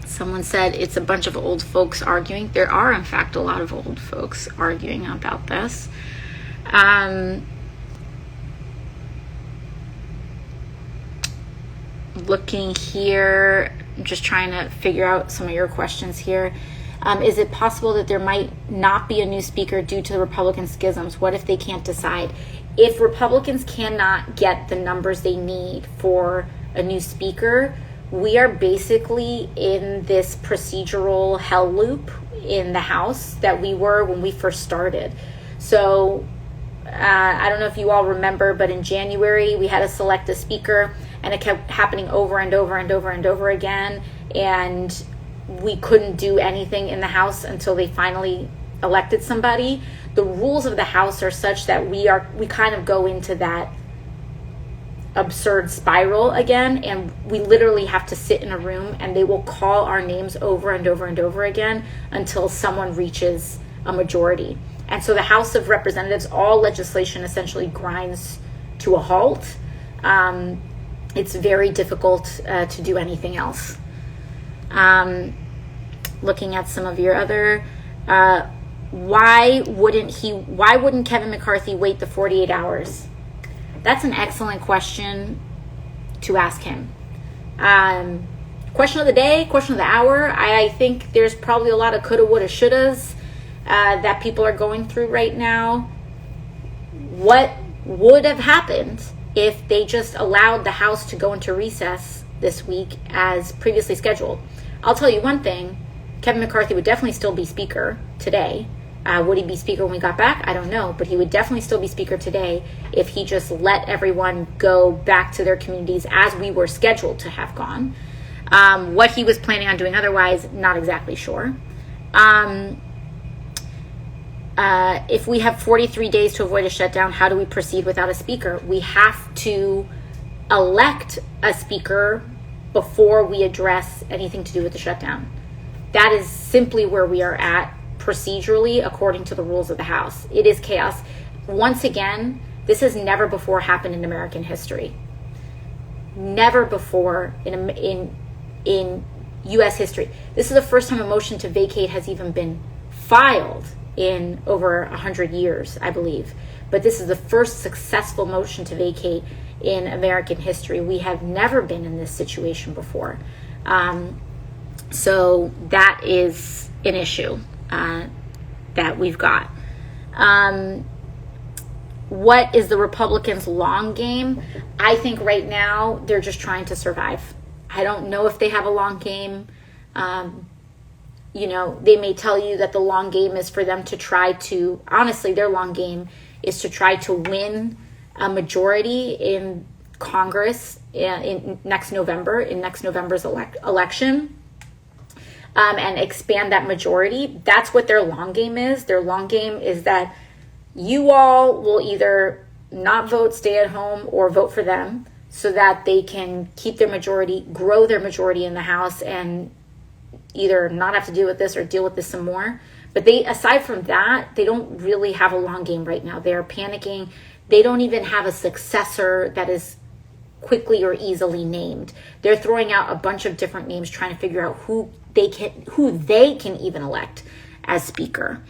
Someone said it's a bunch of old folks arguing. There are, in fact, a lot of old folks arguing about this. Looking here, just trying to figure out some of your questions here. Is it possible that there might not be a new speaker due to the Republican schisms? What if they can't decide? If Republicans cannot get the numbers they need for a new speaker, we are basically in this procedural hell loop in the House that we were when we first started. So I don't know if you all remember, but in January we had to select a speaker, and it kept happening over and over and over and over again, and we couldn't do anything in the House until they finally elected somebody. The rules of the House are such that we kind of go into that absurd spiral again, and we literally have to sit in a room and they will call our names over and over and over again until someone reaches a majority. And so the House of Representatives, all legislation essentially grinds to a halt. It's very difficult to do anything else. Looking at some of your other, why wouldn't Kevin McCarthy wait the 48 hours? That's an excellent question to ask him. Question of the day, question of the hour. I think there's probably a lot of coulda, woulda, shouldas that people are going through right now. What would have happened if they just allowed the House to go into recess this week as previously scheduled? I'll tell you one thing. Kevin McCarthy would definitely still be Speaker today. Would he be Speaker when we got back? I don't know, but he would definitely still be Speaker today if he just let everyone go back to their communities as we were scheduled to have gone. What he was planning on doing otherwise, not exactly sure. If we have 43 days to avoid a shutdown, how do we proceed without a Speaker? We have to elect a Speaker before we address anything to do with the shutdown. That is simply where we are at procedurally according to the rules of the House. It is chaos. Once again, this has never before happened in American history. Never before in U.S. history. This is the first time a motion to vacate has even been filed in over 100 years, I believe. But this is the first successful motion to vacate in American history. We have never been in this situation before. So that is an issue that we've got. What is the Republicans' long game? I think right now they're just trying to survive. I don't know if they have a long game. They may tell you that the long game is for them to try to, honestly, their long game is to try to win a majority in Congress in next November's election. And expand that majority. That's what their long game is. Their long game is that you all will either not vote, stay at home, or vote for them so that they can keep their majority, grow their majority in the House, and either not have to deal with this or deal with this some more. But aside from that, they don't really have a long game right now. They are panicking. They don't even have a successor that is quickly or easily named. They're throwing out a bunch of different names, trying to figure out who they can even elect as Speaker.